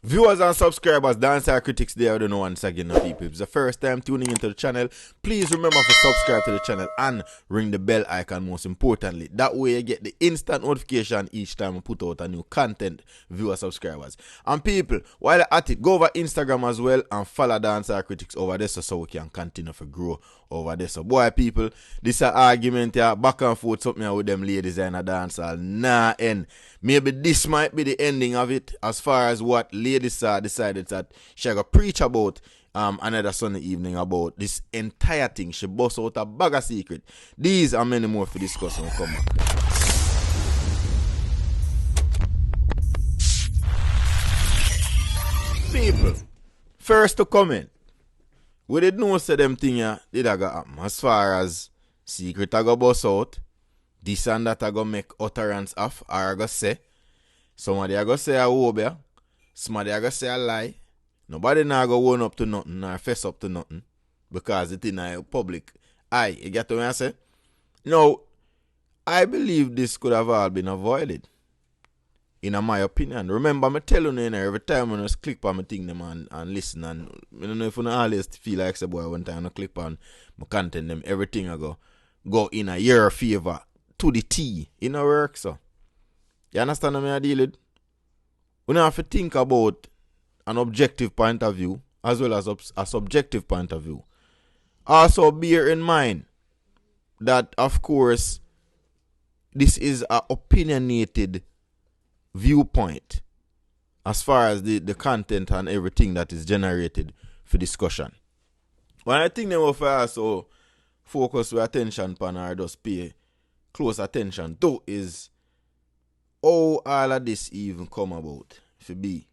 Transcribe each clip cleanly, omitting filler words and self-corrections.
Viewers and subscribers, Dancehall Critics there, I don't know once again, people. If it's the first time tuning into the channel, please remember to subscribe to the channel and ring the bell icon most importantly. That way you get the instant notification each time I put out a new content, viewers, subscribers. And people, while you're at it, go over Instagram as well and follow Dancehall Critics over there so we can continue to grow over there. So boy people, this is an argument here, back and forth something here with them ladies in a dancehall. Nah, and maybe this might be the ending of it as far as what ladies decided that she gonna preach about another Sunday evening about this entire thing. She bust out a bag of secret. These and many more for discuss when we come back. People, first to comment. We did know say them thing here did a go happen. As far as secret I go bust out, this and that I go make utterance of, or I go say. Somebody I go say a hobe, somebody I go say a lie. Nobody now go own up to nothing or fess up to nothing. Because it's in a public eye. You get what I say? Now, I believe this could have all been avoided. In my opinion. Remember, me telling you every time when I just click on my thing them and listen, and I don't know if you always feel like say boy one time I click on my content them, everything I go in your favor to the T. It no work so. You understand what I deal with? We have to think about an objective point of view as well as a subjective point of view. Also bear in mind that of course this is an opinionated viewpoint as far as the content and everything that is generated for discussion. One I think they will also focus with attention upon or just pay close attention to is how all of this even come about. If it be,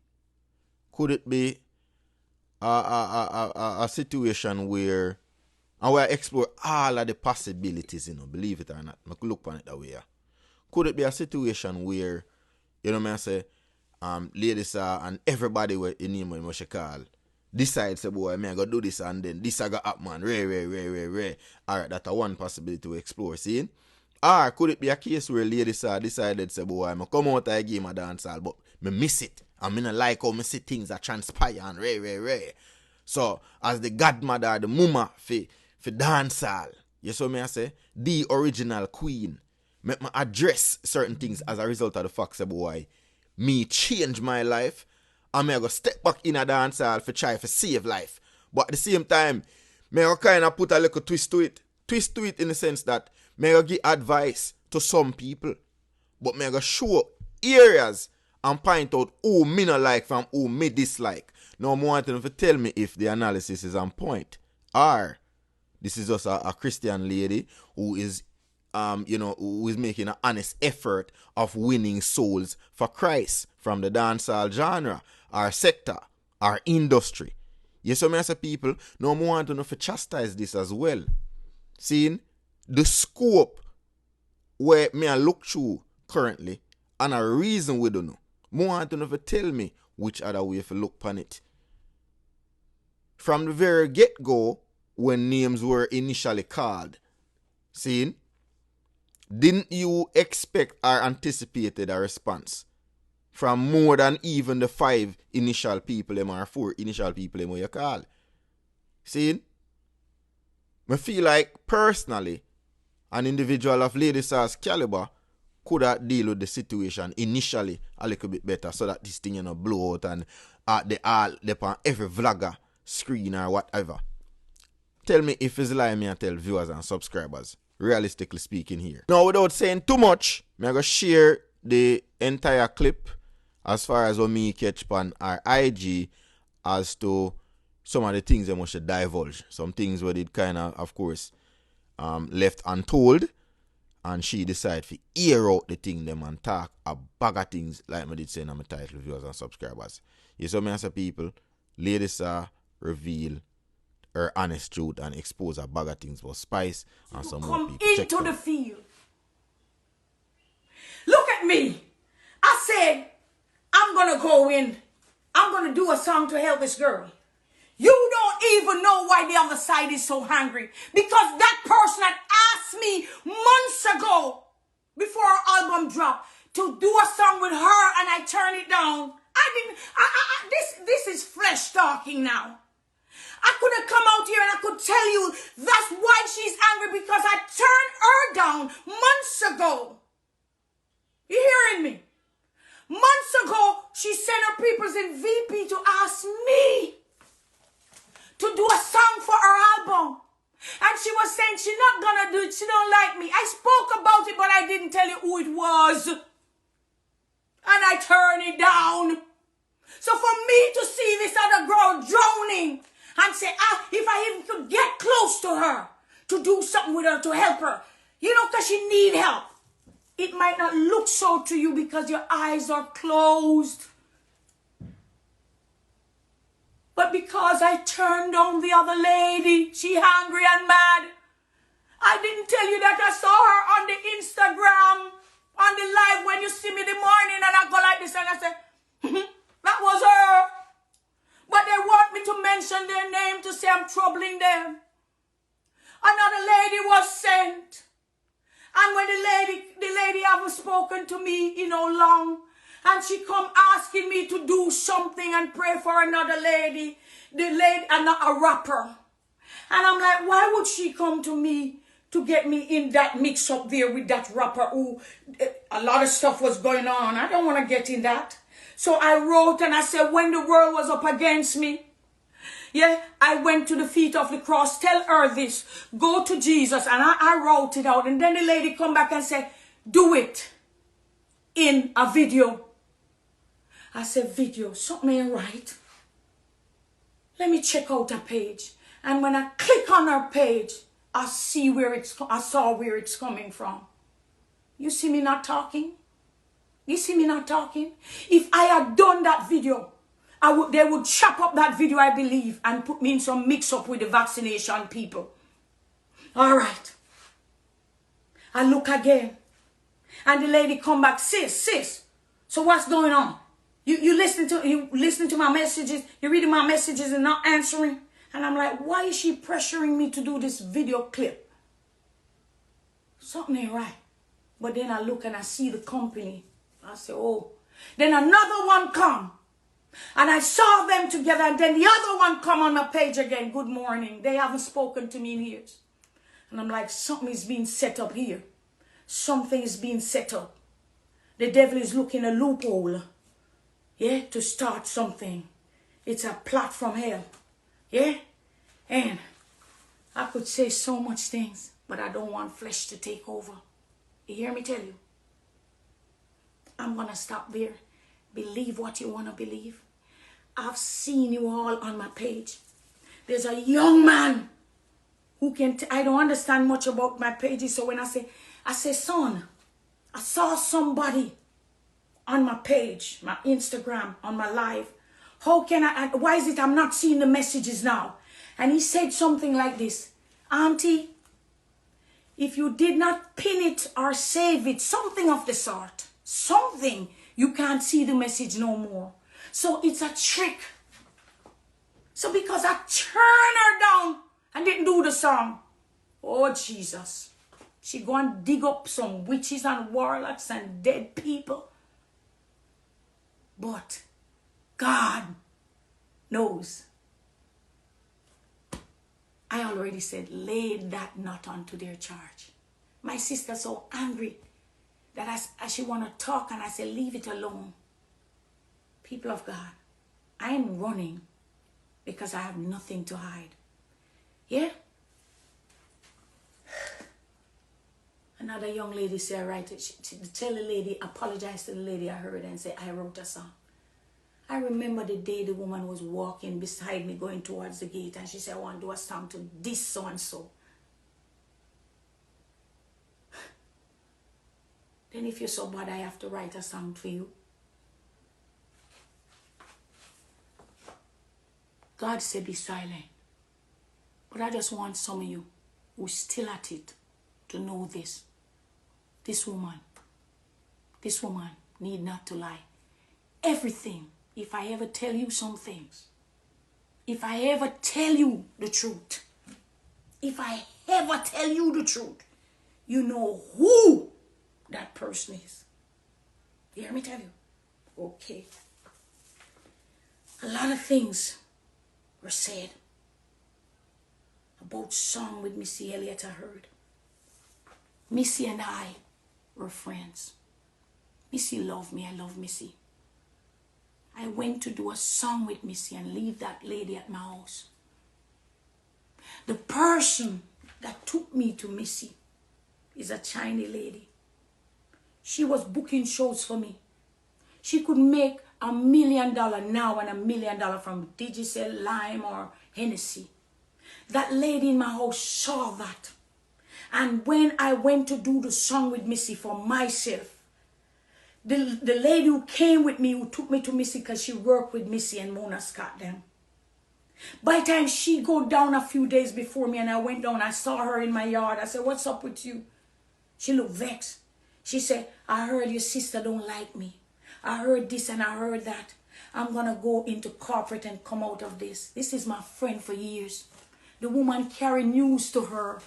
could it be a situation where and we explore all of the possibilities, believe it or not. I could look on it that way. Could it be a situation where you know what I say, ladies and everybody where you name what you call decide say boy, I go do this and then this I got up man, rare. Alright, that's one possibility to explore, see? Or could it be a case where ladies decided say boy, I come out of a game of dancehall, but me miss it. I mean I like how me see things that transpire and rare. So as the godmother, the mama for dancehall, you see me I say, the original queen. Make me address certain things as a result of the fact that boy, me change my life and me go step back in a dancehall for try to save life. But at the same time, me go kind of put a little twist to it. Twist to it in the sense that me go give advice to some people, but me go show areas and point out who me not like from who me dislike. Now I want them to tell me if the analysis is on point. Or this is just a Christian lady who is who is making an honest effort of winning souls for Christ from the dancehall genre, our sector, our industry. Yes, so many people, no more want to know to chastise this as well. Seeing the scope where me I look through currently and a reason we don't know. More want to know to tell me which other way to look upon it. From the very get-go, when names were initially called, seeing, didn't you expect or anticipated a response from more than even the 5 initial people or 4 initial people you call? See? I feel like personally an individual of Lady Sass caliber could have deal with the situation initially a little bit better so that this thing blow out and they on every vlogger screen or whatever. Tell me if it's lie me and tell viewers and subscribers. Realistically speaking here. Now, without saying too much, I'm going to share the entire clip as far as what me catch on our IG as to some of the things they must divulge. Some things where it kind of course, left untold. And she decided to air out the thing them and talk a bag of things like I did say in my title, viewers and subscribers. You saw me as a people, ladies reveal her honest truth and expose a bag of things for spice and some more people. Come into the field. Look at me. I said, I'm going to go in. I'm going to do a song to help this girl. You don't even know why the other side is so hungry. Because that person had asked me months ago, before our album dropped, to do a song with her and I turned it down. This talking now. I could have come out here and I could tell you that's why she's angry, because I turned her down months ago. You hearing me? Months ago, she sent her peoples in VP to ask me to do a song for her album. And she was saying she's not gonna do it, she don't like me. I spoke about it, but I didn't tell you who it was. And I turned it down. So for me to see this other girl drowning and say, if I even could get close to her, to do something with her, to help her, you know, because she need help. It might not look so to you because your eyes are closed. But because I turned on the other lady, she hungry and mad. I didn't tell you that I saw her on the Instagram, on the live when you see me in the morning, and I go like this and I say, that was her. But they want me to mention their name to say I'm troubling them. Another lady was sent. And when the lady haven't spoken to me in no long, and she come asking me to do something and pray for another lady, the lady, and not a rapper. And I'm like, why would she come to me to get me in that mix up there with that rapper who a lot of stuff was going on? I don't want to get in that. So I wrote and I said, when the world was up against me, yeah, I went to the feet of the cross. Tell her this. Go to Jesus. And I wrote it out. And then the lady come back and said, do it in a video. I said, video, something ain't right. Let me check out her page. And when I click on her page, I saw where it's coming from. You see me not talking? You see me not talking? If I had done that video, they would chop up that video, I believe, and put me in some mix-up with the vaccination people. All right. I look again. And the lady come back, sis. So what's going on? You listen to my messages, you're reading my messages and not answering. And I'm like, why is she pressuring me to do this video clip? Something ain't right. But then I look and I see the company. I say, oh. Then another one come. And I saw them together, and then the other one come on my page again. Good morning. They haven't spoken to me in years. And I'm like, something is being set up here. Something is being set up. The devil is looking a loophole. Yeah, to start something. It's a plot from hell. Yeah? And I could say so much things, but I don't want flesh to take over. You hear me tell you? I'm going to stop there. Believe what you want to believe. I've seen you all on my page. There's a young man who can, I don't understand much about my pages. So when I say, son, I saw somebody on my page, my Instagram, on my live. Why is it I'm not seeing the messages now? And he said something like this, Auntie, if you did not pin it or save it, something of the sort, something, you can't see the message no more. So it's a trick. So because I turned her down and didn't do the song, oh Jesus, she go and dig up some witches and warlocks and dead people. But God knows. I already said, lay that not onto their charge. My sister's so angry that as she want to talk, and I say, leave it alone. People of God, I am running because I have nothing to hide. Yeah? Another young lady said, right, she tell the lady, apologize to the lady I heard and say, I wrote a song. I remember the day the woman was walking beside me going towards the gate, and she said, I want to do a song to this so-and-so. Then if you're so bad, I have to write a song for you. God said, be silent. But I just want some of you who's still at it to know this. This woman need not to lie. Everything, if I ever tell you some things, if I ever tell you the truth, if I ever tell you the truth, you know who that person is. You hear me tell you? Okay. A lot of things or said about song with Missy Elliott I heard. Missy and I were friends. Missy loved me. I love Missy. I went to do a song with Missy and leave that lady at my house. The person that took me to Missy is a Chinese lady. She was booking shows for me. She could make $1 million now and $1 million from Digicel, Lime, or Hennessy. That lady in my house saw that. And when I went to do the song with Missy for myself, the lady who came with me, who took me to Missy because she worked with Missy and Mona Scott then. By the time she go down a few days before me and I went down, I saw her in my yard. I said, what's up with you? She looked vexed. She said, I heard your sister don't like me. I heard this and I heard that. I'm going to go into corporate and come out of this. This is my friend for years. The woman carried news to her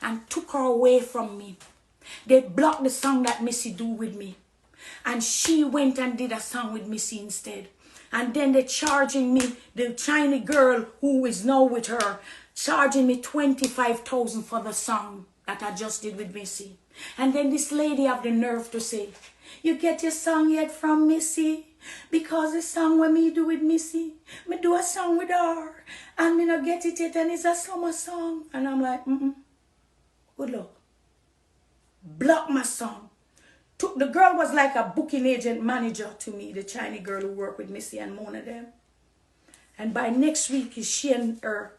and took her away from me. They blocked the song that Missy do with me. And she went and did a song with Missy instead. And then they're charging me, the Chinese girl who is now with her, charging me $25,000 for the song that I just did with Missy. And then this lady have the nerve to say, you get your song yet from Missy? Because the song when me do with Missy, me do a song with her. And me not get it yet and it's a summer song. And I'm like, good luck. Block my song. The girl was like a booking agent manager to me, the Chinese girl who worked with Missy and Mona them. And by next week, she and her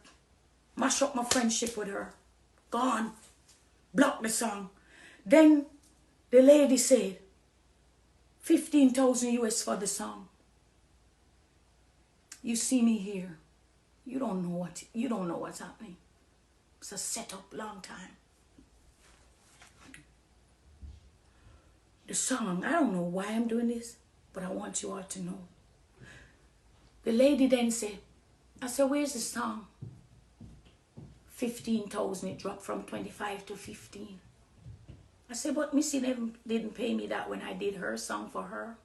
mash up my friendship with her. Gone. Block the song. Then the lady said, 15,000 US for the song. You see me here. You don't know what's happening. It's a setup, long time. The song, I don't know why I'm doing this, but I want you all to know. The lady then said, I said, where's the song? 15,000, it dropped from 25 to 15. I said, but Missy didn't pay me that when I did her song for her.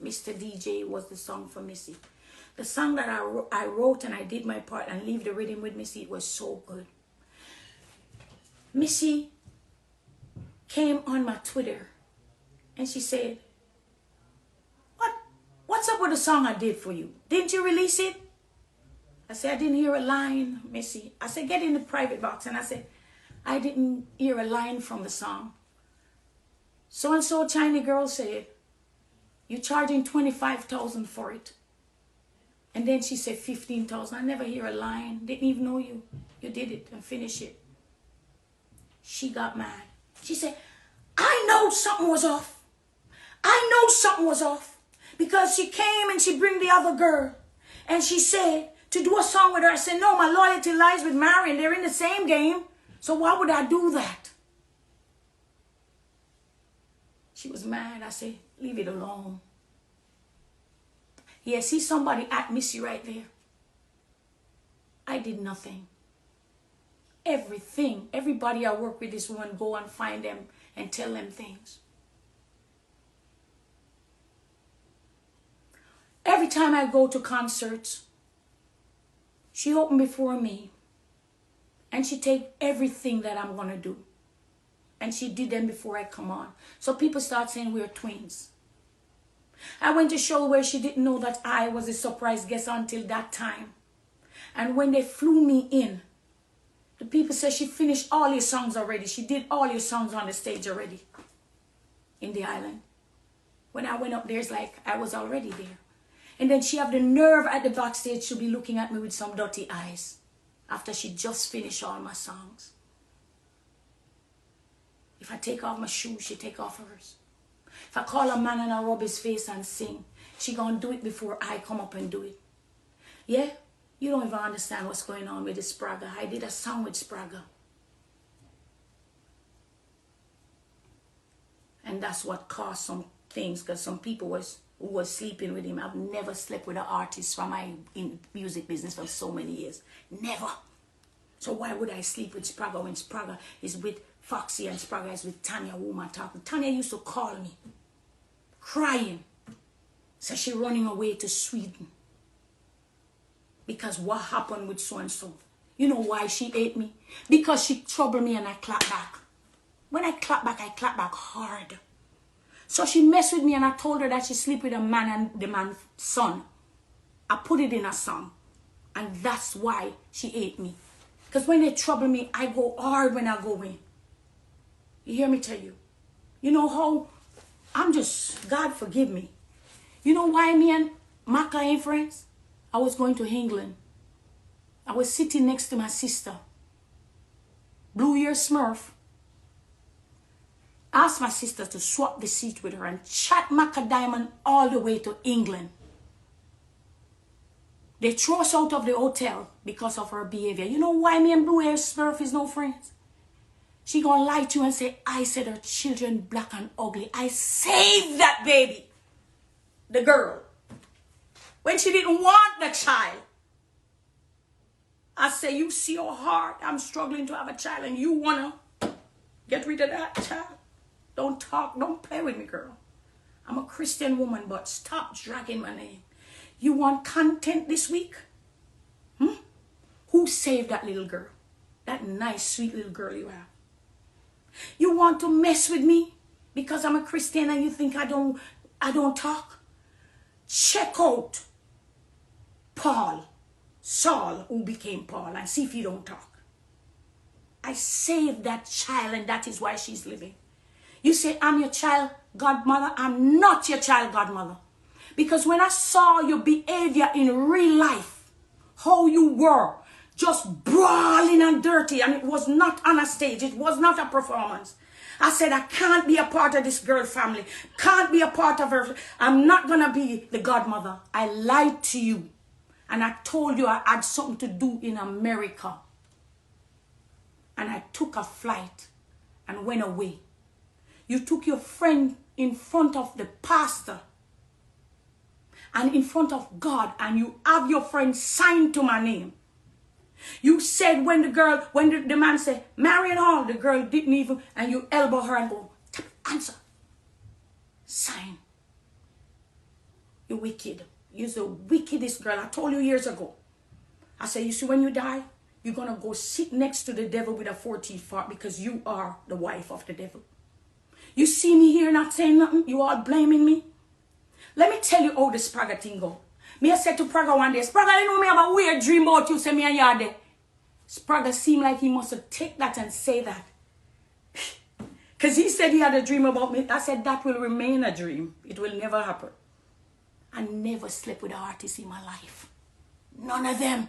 Mr. DJ was the song for Missy. The song that I wrote and I did my part and leave the rhythm with Missy, it was so good. Missy came on my Twitter and she said, what's up with the song I did for you? Didn't you release it? I said, I didn't hear a line, Missy. I said, get in the private box. And I said, I didn't hear a line from the song. So-and-so Chinese girl said, you're charging 25,000 for it. And then she said 15,000. I never hear a line. Didn't even know you. You did it and finished it. She got mad. She said, I know something was off. I know something was off. Because she came and she bring the other girl. And she said, to do a song with her. I said, no, my loyalty lies with Marion. They're in the same game. So why would I do that? She was mad. I said, leave it alone. Yeah, see somebody at Missy right there. I did nothing. Everything. Everybody I work with this woman, go and find them and tell them things. Every time I go to concerts, she opened before me. And she take everything that I'm going to do. And she did them before I come on. So people start saying we're twins. I went to a show where she didn't know that I was a surprise guest until that time. And when they flew me in, the people said she finished all your songs already. She did all your songs on the stage already. In the island. When I went up there, it's like I was already there. And then she had the nerve at the backstage to be looking at me with some dirty eyes. After she just finished all my songs. If I take off my shoes, she take off hers. If I call a man and I rub his face and sing, she gonna do it before I come up and do it. Yeah? You don't even understand what's going on with the Spraga. I did a song with Spraga. And that's what caused some things, because some people who was sleeping with him. I've never slept with an artist from my music business for so many years. Never. So why would I sleep with Spraga when Spraga is with Foxy and Spraga is with Tanya, woman talking? Tanya used to call me, crying. So she running away to Sweden. because what happened with so-and-so. You know why she ate me? Because she troubled me and I clap back. When I clap back hard. So she messed with me and I told her that she sleep with a man and the man's son. I put it in a song. And that's why she ate me. Because when they trouble me, I go hard when I go in. You hear me tell you? You know how I'm just, God forgive me. You know why me and Maka ain't friends? I was going to England. I was sitting next to my sister. Blue Year Smurf. Asked my sister to swap the seat with her and chat Maka Diamond all the way to England. They throw us out of the hotel because of her behavior. You know why me and Blue Hair Smurf is no friends? She gonna lie to you and say, I said her children black and ugly. I saved that baby. The girl. When she didn't want the child. I say, you see how hard I'm struggling to have a child and you wanna get rid of that child? Don't talk, don't play with me, girl. I'm a Christian woman, but stop dragging my name. You want content this week? Who saved that little girl? That nice, sweet little girl you have. You want to mess with me because I'm a Christian and you think I don't talk? Check out Saul, who became Paul, and see if you don't talk. I saved that child and that is why she's living. You say, I'm your child godmother. I'm not your child godmother. Because when I saw your behavior in real life, how you were, just brawling and dirty, and it was not on a stage, it was not a performance. I said, I can't be a part of this girl family, can't be a part of her. I'm not going to be the godmother. I lied to you, and I told you I had something to do in America. And I took a flight and went away. You took your friend in front of the pastor and in front of God, and you have your friend signed to my name. You said when the man said, Marion Hall, the girl didn't even, and you elbow her and go, answer. Sign. You're wicked. You're the wickedest girl. I told you years ago. I said, you see, when you die, you're going to go sit next to the devil with a 14th part because you are the wife of the devil. You see me here not saying nothing? You all blaming me? Let me tell you how the Spraga thing go. Me I said to Spraga one day, Spraga, you know me have a weird dream about you, say me and you there. Spraga seemed like he must have take that and say that. Because he said he had a dream about me. I said that will remain a dream. It will never happen. I never slept with an artist in my life. None of them.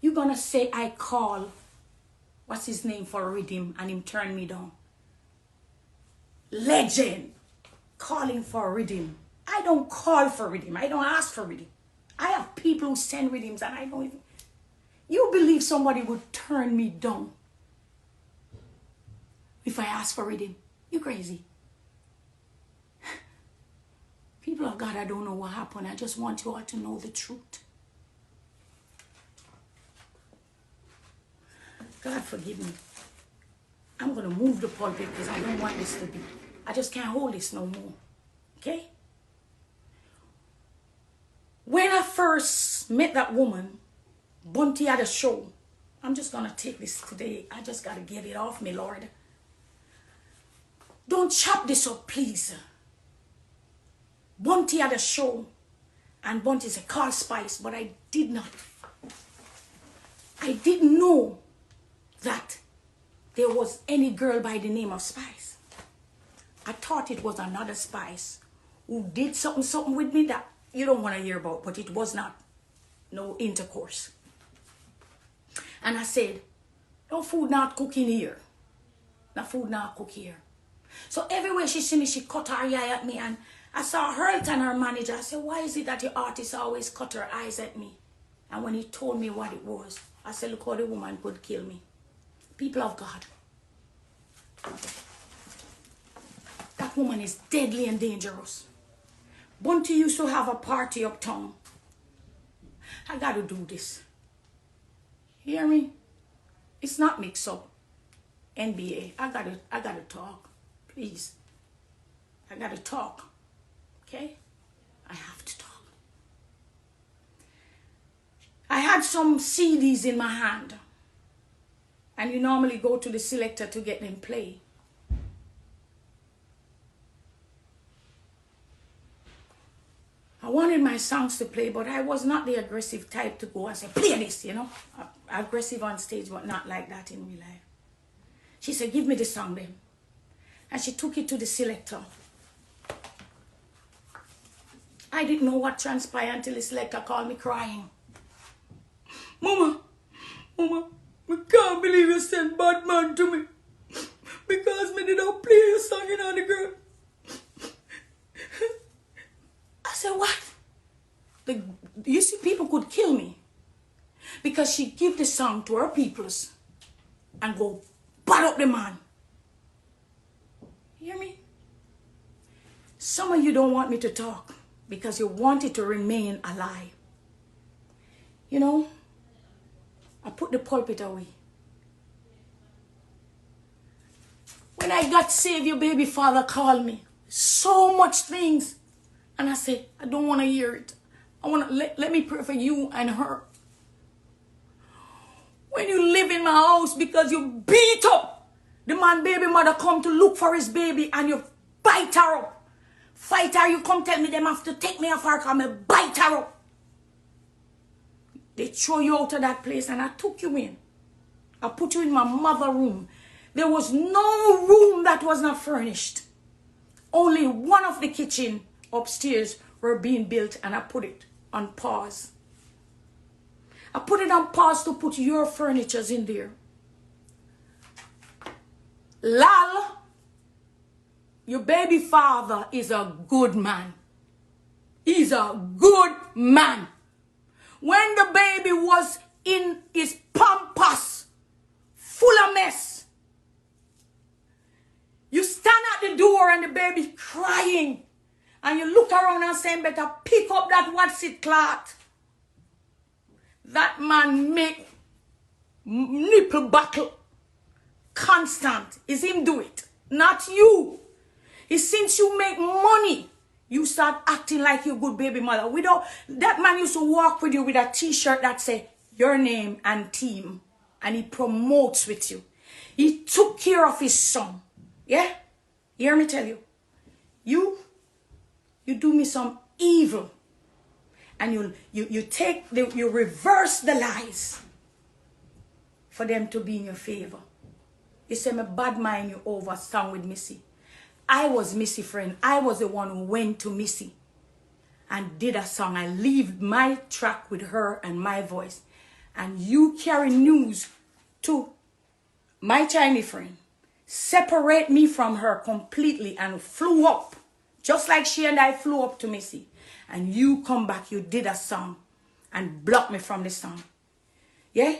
You're going to say I call, what's his name, for rhythm and him turn me down. Legend. Calling for rhythm. I don't call for rhythm. I don't ask for rhythm. I have people who send rhythms and I don't even... You believe somebody would turn me down if I ask for rhythm? You crazy. People of God, I don't know what happened. I just want you all to know the truth. God forgive me. I'm going to move the pulpit because I don't want this to be. I just can't hold this no more. Okay? When I first met that woman, Bunty had a show. I'm just going to take this today. I just got to get it off me, Lord. Don't chop this up, please. Bunty had a show. And Bunty said, call Spice. But I did not. I didn't know that there was any girl by the name of Spice. I thought it was another Spice who did something with me that you don't want to hear about, but it was not. No intercourse. And I said, no food not cooking here. No food not cook here. So everywhere she see me, she cut her eye at me, and I saw her and her manager. I said, why is it that the artist always cut her eyes at me? And when he told me what it was, I said, look how the woman could kill me. People of God. That woman is deadly and dangerous. Bunty used to have a party uptown. I got to do this. Hear me? It's not mix up. NBA. I gotta talk. Please. I gotta talk. Okay? I have to talk. had some CDs in my hand. And you normally go to the selector to get them play. I wanted my songs to play, but I was not the aggressive type to go and say, play this, you know. Aggressive on stage, but not like that in real life. She said, give me the song then. And she took it to the selector. I didn't know what transpired until the selector called me crying. Mama, I can't believe you sent bad man to me. Because me did not play your song in on the girl. I said, what? You see, people could kill me. Because she give the song to her peoples and go bad up the man. You hear me? Some of you don't want me to talk because you want it to remain a lie. You know, I put the pulpit away. When I got saved, your baby father called me. So much things. And I said, I don't want to hear it. I want to let me pray for you and her. When you live in my house because you beat up the man baby mother come to look for his baby and you bite her up. Fight her, you come tell me them have to take me off her car, me bite her up. They throw you out of that place and I took you in. I put you in my mother room. There was no room that was not furnished. Only one of the kitchen upstairs were being built and I put it on pause. I put it on pause to put your furnitures in there. Lal, your baby father is a good man. He's a good man. When the baby was in his pampas, full of mess, you stand at the door and the baby crying. And you look around and say, better pick up that what's it cloth. That man make nipple buckle constant. Is him do it, not you. It's since you make money, you start acting like your good baby mother. That man used to walk with you with a t-shirt that say your name and team. And he promotes with you. He took care of his son. Yeah? You hear me tell you? You do me some evil. And you reverse the lies for them to be in your favor. You say, my bad mind you over song with Missy. I was Missy friend. I was the one who went to Missy and did a song. I leave my track with her and my voice. And you carry news to my Chinese friend. Separate me from her completely and flew up. Just like she and I flew up to Missy. And you come back, you did a song and blocked me from the song. Yeah?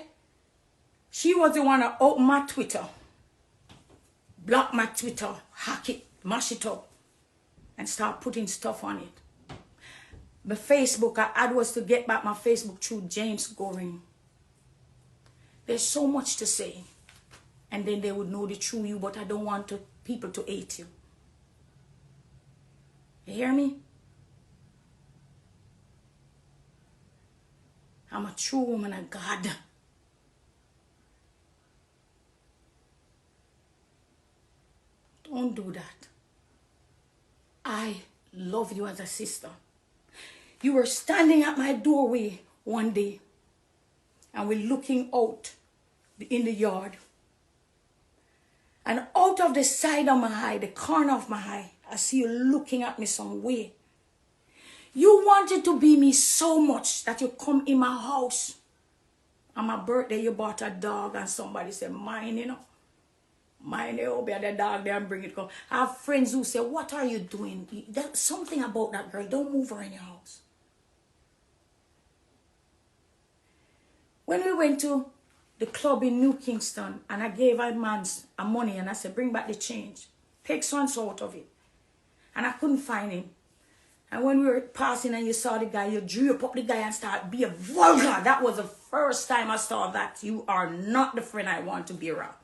She was the one that opened my Twitter. Block my Twitter, hack it, mash it up. And start putting stuff on it. My Facebook, I had was to get back my Facebook through James Goring. There's so much to say. And then they would know the true you, but I don't want people to hate you. You hear me? I'm a true woman of God. Don't do that. I love you as a sister. You were standing at my doorway one day and we're looking out in the yard. And out of the side of my eye, the corner of my eye, I see you looking at me some way. You wanted to be me so much that you come in my house. On my birthday, you bought a dog and somebody said, mine, you know. Mine, you be the dog there and bring it home. I have friends who say, what are you doing? There's something about that girl. Don't move her in your house. When we went to the club in New Kingston and I gave a man money and I said, bring back the change. Take some out of it. And I couldn't find him. And when we were passing and you saw the guy, you drew up the guy and started being vulgar. That was the first time I saw that. You are not the friend I want to be around.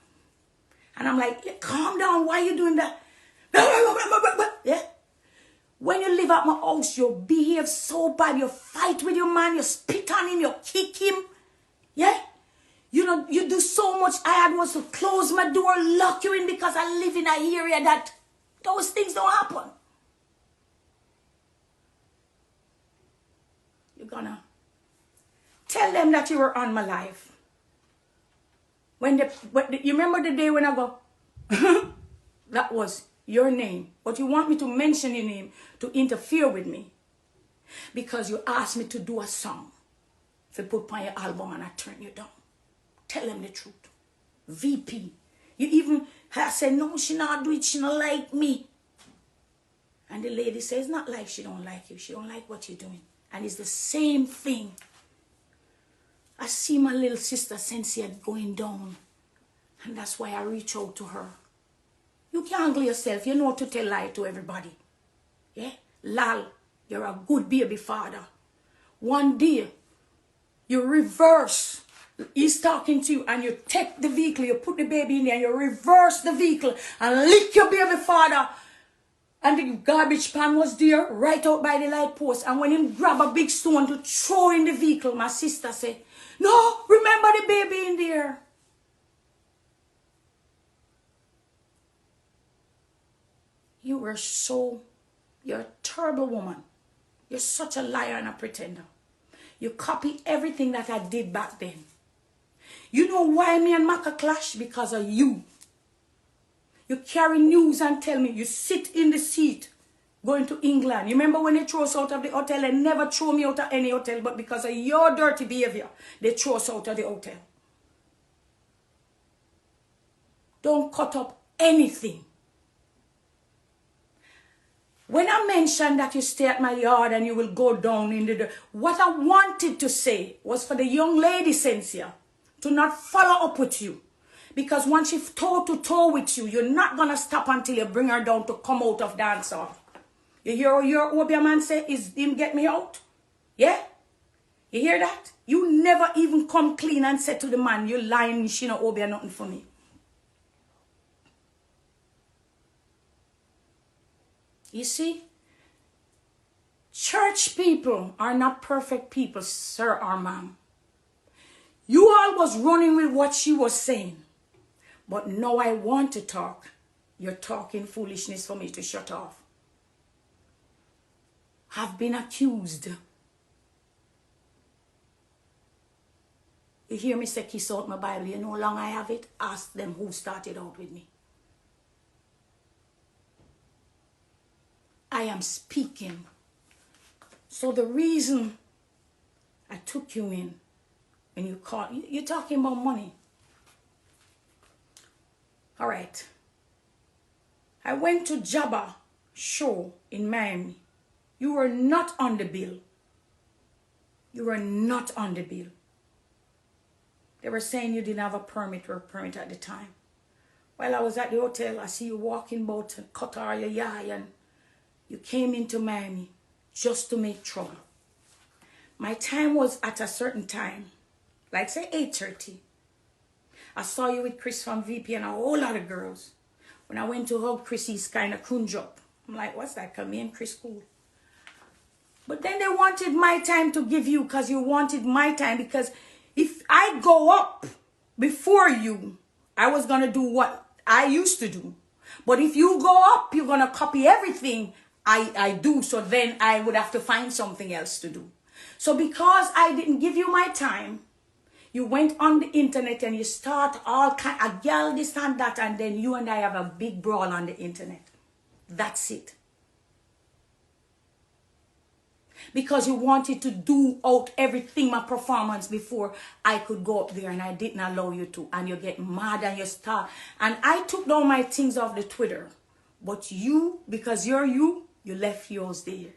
And I'm like, yeah, calm down. Why are you doing that? Yeah. When you live at my house, you behave so bad. You fight with your man. You spit on him. You kick him. Yeah? You know, you do so much. I had was to close my door, lock you in because I live in an area that those things don't happen. You're gonna tell them that you were on my life. You remember the day when I go, that was your name. But you want me to mention your name to interfere with me. Because you asked me to do a song. If you put on your album and I turn you down. Tell them the truth. VP. You even have said, no, she not do it. She don't like me. And the lady says, not like she don't like you. She don't like what you're doing. And it's the same thing. I see my little sister Cynthia going down. And that's why I reach out to her. You can't angle yourself. You know to tell lie to everybody. Yeah? Lal, you're a good baby father. One day, you reverse. He's talking to you and you take the vehicle, you put the baby in there and you reverse the vehicle and lick your baby father. And the garbage pan was there right out by the light post. And when him grab a big stone to throw in the vehicle, my sister said, no, remember the baby in there. You're a terrible woman. You're such a liar and a pretender. You copy everything that I did back then. You know why me and Maka clash? Because of you. You carry news and tell me. You sit in the seat going to England. You remember when they threw us out of the hotel? They never threw me out of any hotel, but because of your dirty behavior, they threw us out of the hotel. Don't cut up anything. When I mentioned that you stay at my yard and you will go down in the... What I wanted to say was for the young lady, Cynthia, to not follow up with you. Because once she's toe-to-toe with you, you're not going to stop until you bring her down to come out of dancehall. You hear what your Obia man say? Is him get me out? Yeah? You hear that? You never even come clean and say to the man, you lying, she no Obia nothing for me. You see? Church people are not perfect people, sir or ma'am. You all was running with what she was saying. But now I want to talk. You're talking foolishness for me to shut off. Have been accused. You hear me say kiss out my Bible. You know how long I have it? Ask them who started out with me. I am speaking. So the reason I took you in, when you call, you're talking about money. All right. I went to Jabba show in Miami. You were not on the bill. You were not on the bill. They were saying you didn't have a permit or a permit at the time. While I was at the hotel, I see you walking about Qatar, your yai, and you came into Miami just to make trouble. My time was at a certain time, like say 8:30. I saw you with Chris from VP and a whole lot of girls. When I went to hug Chris, he's kind of cringe up. I'm like, what's that? Come in, Chris, cool. But then they wanted my time to give you because you wanted my time. Because if I go up before you, I was going to do what I used to do. But if you go up, you're going to copy everything I do. So then I would have to find something else to do. So because I didn't give you my time, you went on the internet and you start all kind of girl this and that, and then you and I have a big brawl on the internet. That's it. Because you wanted to do out everything, my performance, before I could go up there, and I didn't allow you to. And you get mad and you start. And I took down my things off the Twitter. But you, because you're you left yours there.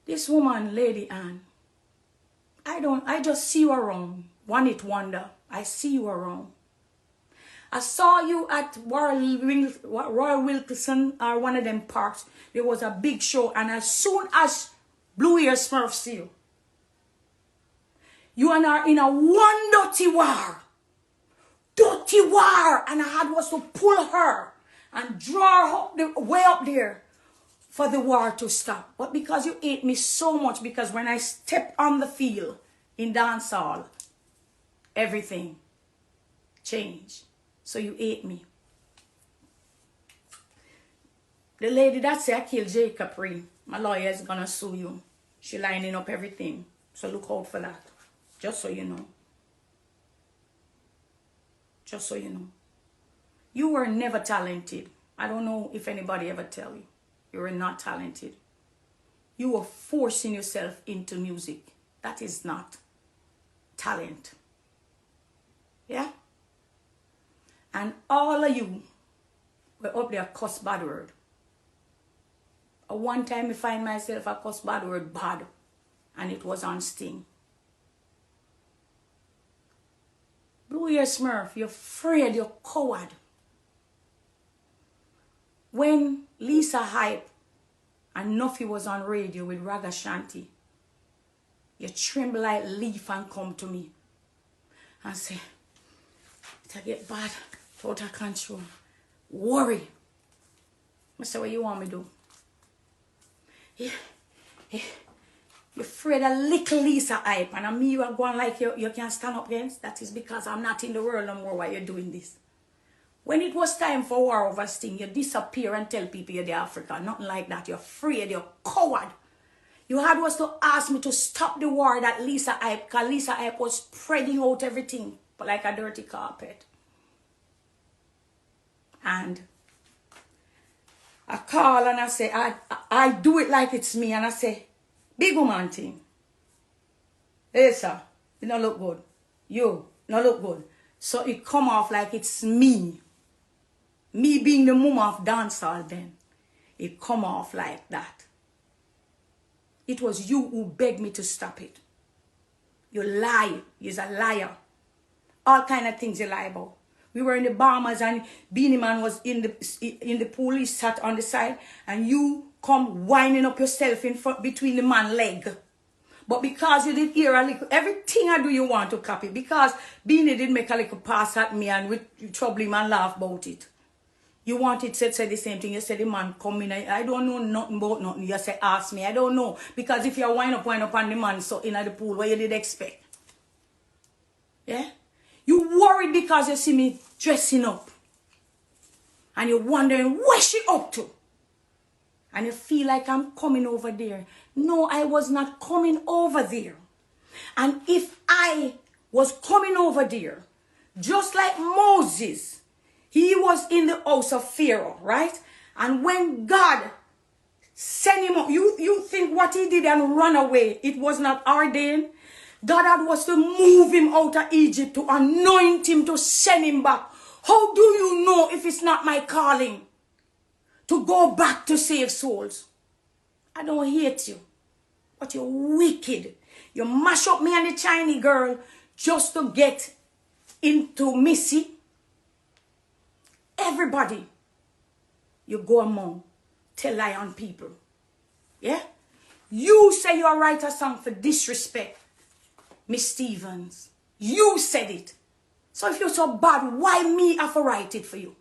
This woman, Lady Anne, I just see you around. One hit wonder. I see you around. I saw you at Royal Wilkinson or one of them parks. There was a big show, and as soon as Blue Ear Smurf see you, you and I are in a one dirty war. Dirty war. And I had was to pull her and draw her up way up there for the war to stop, but because you hate me so much, because when I step on the field in dancehall, everything changed. So you hate me. The lady that said I killed Jacob Ring, my lawyer is gonna sue you. She lining up everything. So look out for that. Just so you know. Just so you know. You were never talented. I don't know if anybody ever tell you. You were not talented. You were forcing yourself into music. That is not talent. Yeah? And all of you were up there cuss bad word. One time I find myself I cuss bad word bad. And it was on Sting. Blue Ear Smurf, you're afraid, you're coward. When Lisa Hype and Nuffy was on radio with Raga Shanti, you tremble like leaf and come to me and say, "It'll get bad, total control, worry." I say, "What you want me to do?" You're afraid of little Lisa Hype, and me you are going like you can't stand up against. That is because I'm not in the world no more while you're doing this. When it was time for war over Sting, you disappear and tell people you're the Africa. Nothing like that. You're afraid. You're coward. You had was to ask me to stop the war that Lisa Hype, because Lisa Hype was spreading out everything like a dirty carpet. And I call and I say, I do it like it's me. And I say, "Big woman thing. Hey, sir, you don't look good. You don't look good." So it come off like it's me. Me being the mama of dancehall then. It come off like that. It was you who begged me to stop it. You lie. You're a liar. All kind of things you lie about. We were in the Bahamas and Beanie Man was in the pool. He sat on the side and you come winding up yourself in front between the man's leg. But because you did hear a little, everything I do you want to copy. Because Beanie did make a little pass at me and with trouble him and laugh about it. You wanted to say the same thing. You said the man come in. I don't know nothing about nothing. You say ask me. I don't know. Because if you wind up on the man so in the pool, what you did expect? Yeah? You worried because you see me dressing up. And you're wondering where she up to. And you feel like I'm coming over there. No, I was not coming over there. And if I was coming over there, just like Moses, he was in the house of Pharaoh, right? And when God sent him up, you think what he did and run away, it was not ordained? God was to move him out of Egypt, to anoint him, to send him back. How do you know if it's not my calling to go back to save souls? I don't hate you, but you're wicked. You mash up me and the Chinese girl just to get into Missy. Everybody you go among tell lie on people. Yeah? You say you write a song for disrespect, Miss Stevens. You said it. So if you're so bad, why me have to write it for you?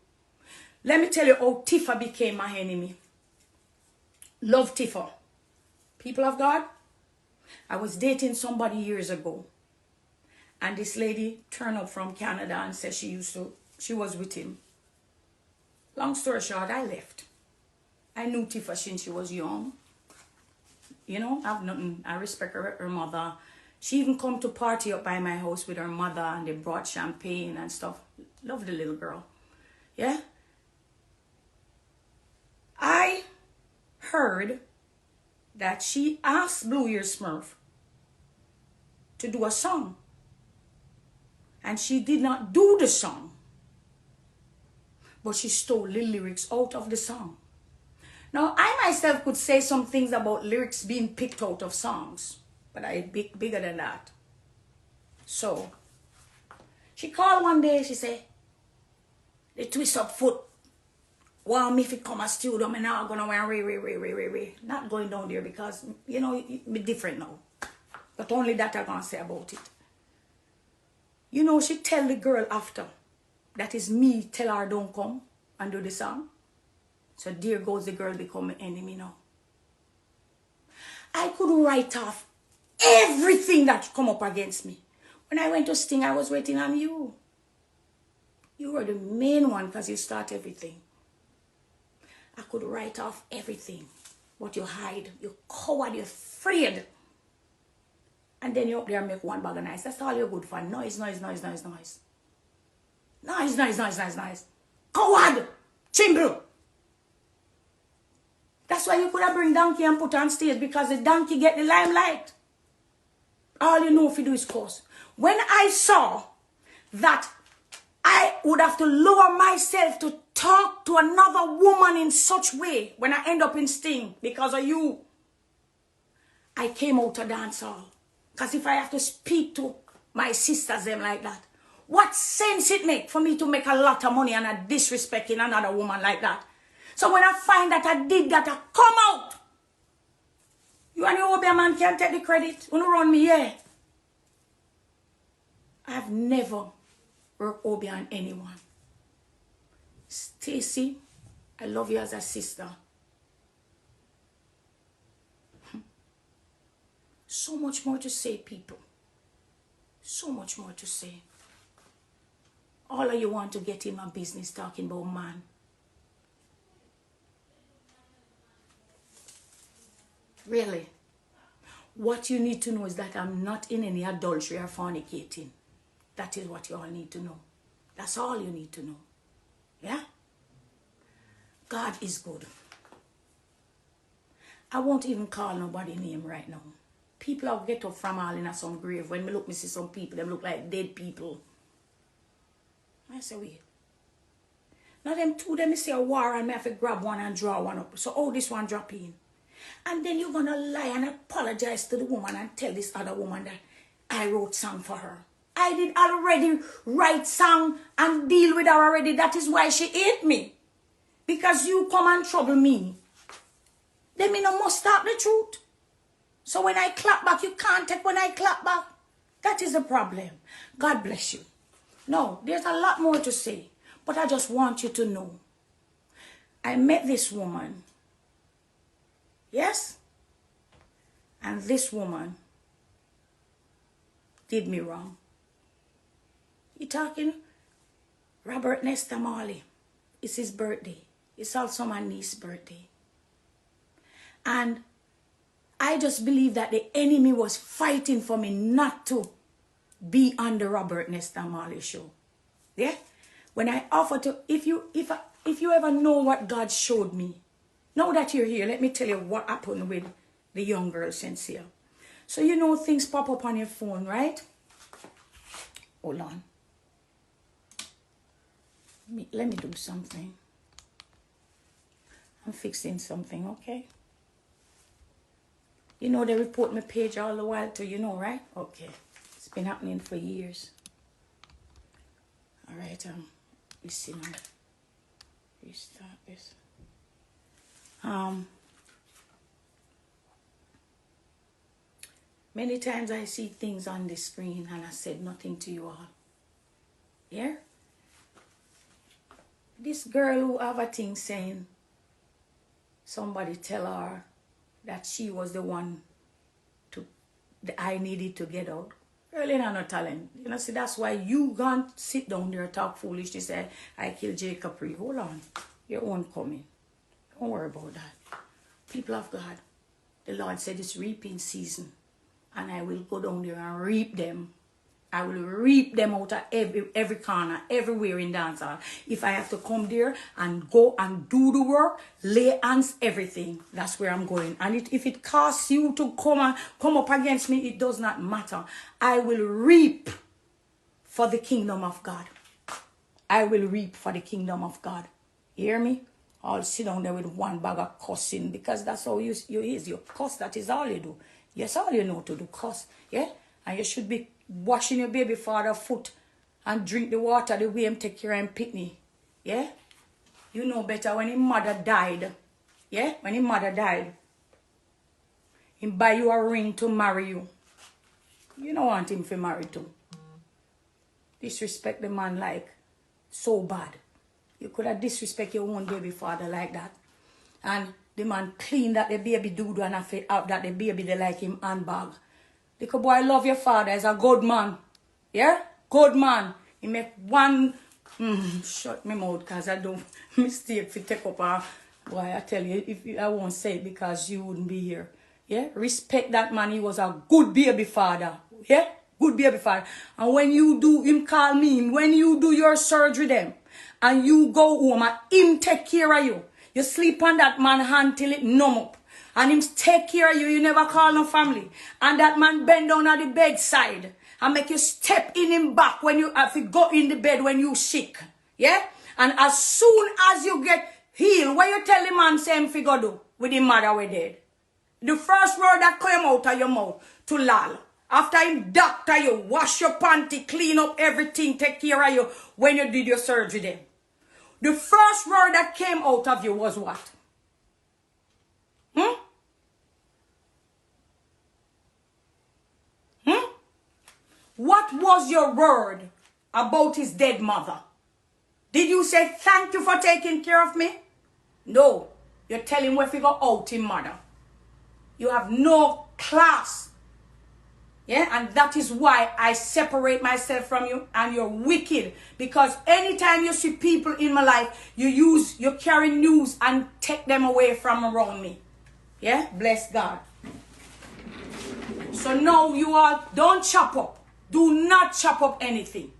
Let me tell you how Tifa became my enemy. Love Tifa. People of God, I was dating somebody years ago. And this lady turned up from Canada and said she was with him. Long story short, I left. I knew Tifa since she was young. You know, I have nothing. I respect her mother. She even come to party up by my house with her mother and they brought champagne and stuff. Love the little girl. Yeah? I heard that she asked Blue Ear Smurf to do a song. And she did not do the song. But she stole the lyrics out of the song. Now, I myself could say some things about lyrics being picked out of songs. But I bigger than that. So, she called one day, she said, "The twist up foot. Well, me if it come a studio, I'm now going to wear not going down there because, you know, it be different now. But only that I'm going to say about it. You know, she tell the girl after, that is me, tell her don't come and do the song. So there goes the girl become an enemy now. could write off everything that come up against me. When I went to Sting, I was waiting on you. You were the main one because you start everything. I could write off everything. But you hide. You're coward. You're afraid. And then you up there and make one bag of noise. That's all you're good for. Noise, noise, noise, noise, noise. Noise, noise, noise, noise, noise. Coward. Chimble. That's why you could have bring donkey and put on stage, because the donkey get the limelight. All you know if you do is curse. When I saw that I would have to lower myself to talk to another woman in such way when I end up in Sting because of you, I came out of dancehall. Because if I have to speak to my sisters them like that, what sense it make for me to make a lot of money and I disrespecting another woman like that? So when I find that I did that, I come out. You and your Obia man can't take the credit. You don't run me here. I've never worked Obia on anyone. Stacy, I love you as a sister. So much more to say, people. So much more to say. All of you want to get in my business talking about man. Really? What you need to know is that I'm not in any adultery or fornicating. That is what you all need to know. That's all you need to know. Yeah? God is good. I won't even call nobody name right now. People will get up from all in some grave. When me see some people, them look like dead people. I say, wait. Now them two, them say a war and me have to grab one and draw one up. So, oh, this one drop in. And then you're going to lie and apologize to the woman and tell this other woman that I wrote song for her. I did already write song and deal with her already. That is why she hate me. Because you come and trouble me. Then me no must start the truth. So when I clap back, you can't take when I clap back. That is the problem. God bless you. No, there's a lot more to say. But I just want you to know. I met this woman. Yes? And this woman did me wrong. You talking? Robert Nesta Marley. It's his birthday. It's also my niece's birthday. And I just believe that the enemy was fighting for me not to be on the Robert Nesta Marley show. Yeah? When I offer to, if you ever know what God showed me, now that you're here, let me tell you what happened with the young girl Sincere. So you know things pop up on your phone, right? Hold on. Let me do something. I'm fixing something, okay? You know they report my page all the while too, you know, right? Okay. It's been happening for years. All right, let's see now. Restart this. Many times I see things on the screen and I said nothing to you all. Yeah? This girl who have a thing saying somebody tell her that she was the one that I needed to get out. Girl, you know no talent. You know, see, that's why you can't sit down there and talk foolish to say, I killed Jacob Capri. Hold on. Your own coming. Don't worry about that. People of God, the Lord said it's reaping season. And I will go down there and reap them. I will reap them out of every corner, everywhere in dancehall. If I have to come there and go and do the work, lay hands, everything, that's where I'm going. And if it costs you to come up against me, it does not matter. I will reap for the kingdom of God. I will reap for the kingdom of God. You hear me? I'll sit down there with one bag of cussing because that's how you is. You cuss, that is all you do. Yes, all you know to do, cuss. Yeah? And you should be washing your baby father's foot and drink the water the way him take care of him pitney. Yeah? You know better when his mother died. Yeah? When his mother died. Him buy you a ring to marry you. You don't want him to marry too. Disrespect the man like so bad. You could have disrespect your own baby father like that. And The man clean that the baby do and I feel out that the baby they like him handbag. Little boy love your father. He's a good man. Yeah? Good man. He make one shut my mouth because I don't mistake if you take up a boy. I tell you, if I won't say it because you wouldn't be here. Yeah? Respect that man. He was a good baby father. Yeah? Good baby father. And when you do him call me, when you do your surgery them and you go home and him take care of you. You sleep on that man hand till it numb up. And him take care of you. You never call no family. And that man bend down at the bedside. And make you step in him back when you have to go in the bed when you sick. Yeah? And as soon as you get healed, what you tell the man same figure do with the mother we dead? The first word that come out of your mouth to lal. After him doctor you, wash your panty, clean up everything, take care of you when you did your surgery then. The first word that came out of you was what? What was your word about his dead mother? Did you say thank you for taking care of me? No. You're telling where you go out in mother. You have no class. Yeah, and that is why I separate myself from you and you're wicked. Because anytime you see people in my life, you carry news and take them away from around me. Yeah, bless God. So now you all don't chop up. Do not chop up anything.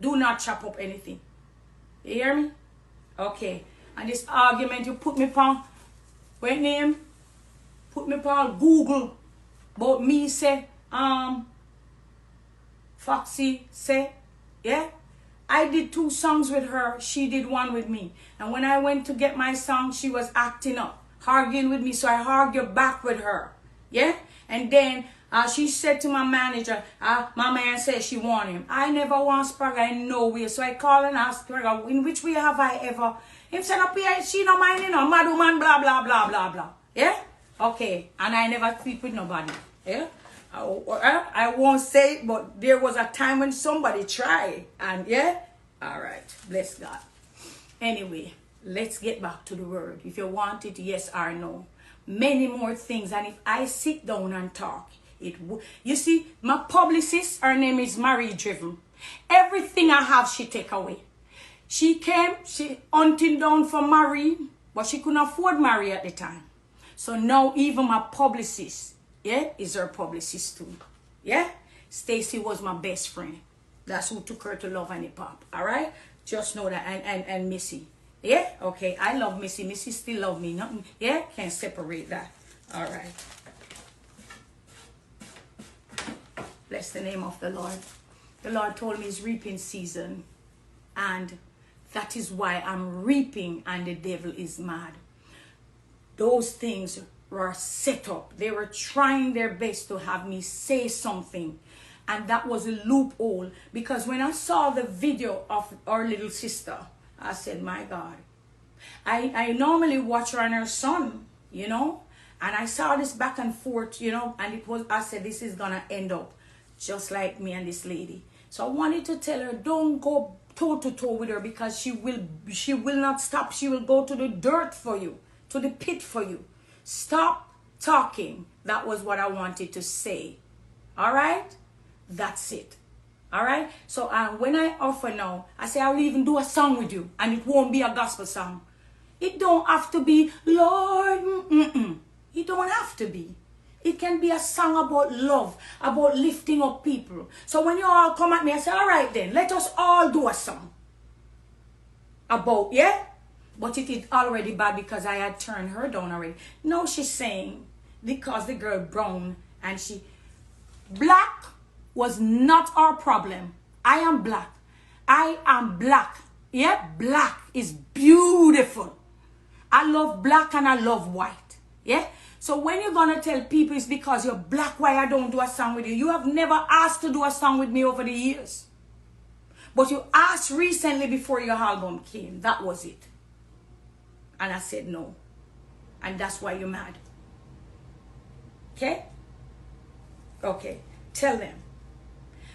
Do not chop up anything. You hear me? Okay. And this argument you put me upon, what name? Put me upon Google. But me say, Foxy say, yeah, I did 2 songs with her. She did 1 with me. And when I went to get my song, she was acting up, arguing with me. So I argued back with her. Yeah. And then she said to my manager, my man said she want him. I never want Spragga in no way. So I call and ask Spragga, in which way have I ever? Him said, up here, she no mind, you know, mad woman, blah, blah, blah, blah, blah. Yeah. Okay, and I never sleep with nobody. Yeah, I won't say it, but there was a time when somebody tried, and yeah, all right, bless God. Anyway, let's get back to the word. If you want it, yes or no. Many more things, and if I sit down and talk, you see, my publicist, her name is Marie Driven. Everything I have, she take away. She hunting down for Marie, but she couldn't afford Marie at the time. So now even my publicist, yeah, is her publicist too. Yeah? Stacy was my best friend. That's who took her to Love and Hip Hop. Alright? Just know that. And Missy. Yeah? Okay. I love Missy. Missy still love me. Nothing. Yeah? Can't separate that. Alright. Bless the name of the Lord. The Lord told me it's reaping season. And that is why I'm reaping and the devil is mad. Those things were set up. They were trying their best to have me say something. And that was a loophole. Because when I saw the video of our little sister, I said, my God. I normally watch her and her son, you know. And I saw this back and forth, you know. And I said, this is going to end up just like me and this lady. So I wanted to tell her, don't go toe-to-toe with her. Because she will not stop. She will go to the dirt for you. To the pit for you. Stop talking. That was what I wanted to say. All right? That's it. All right? So when I offer now, I say I'll even do a song with you. And it won't be a gospel song. It don't have to be, Lord. It don't have to be. It can be a song about love. About lifting up people. So when you all come at me, I say, all right then. Let us all do a song. About, yeah? But it is already bad because I had turned her down already. Now she's saying, because the girl brown and she... Black was not our problem. I am black. I am black. Yeah, black is beautiful. I love black and I love white. Yeah? So when you're going to tell people it's because you're black why I don't do a song with you. You have never asked to do a song with me over the years. But you asked recently before your album came. That was it. And I said no. And that's why you're mad. Okay? Okay. Tell them.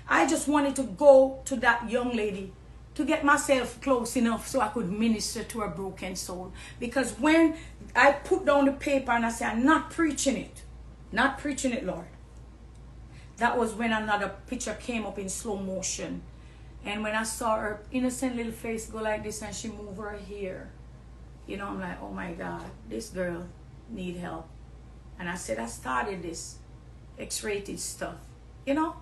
I just wanted to go to that young lady to get myself close enough so I could minister to a broken soul. Because when I put down the paper and I said, I'm not preaching it. Not preaching it, Lord. That was when another picture came up in slow motion. And when I saw her innocent little face go like this and she moved her hair, you know, I'm like, oh my God, this girl need help. And I said, I started this X-rated stuff, you know.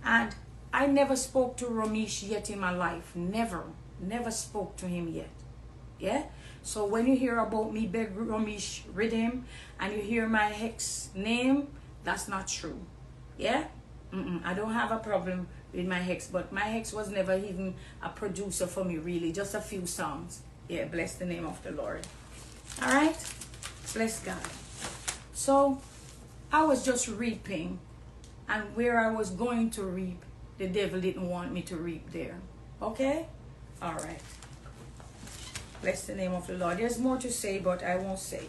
And I never spoke to Ramesh yet in my life. Never spoke to him yet. Yeah? So when you hear about me beg Ramesh rid him and you hear my ex name, that's not true. Yeah? I don't have a problem with my ex, but my ex was never even a producer for me, really. Just a few songs. Yeah, bless the name of the Lord. All right? Bless God. So I was just reaping, and where I was going to reap, the devil didn't want me to reap there. Okay? All right. Bless the name of the Lord. There's more to say, but I won't say.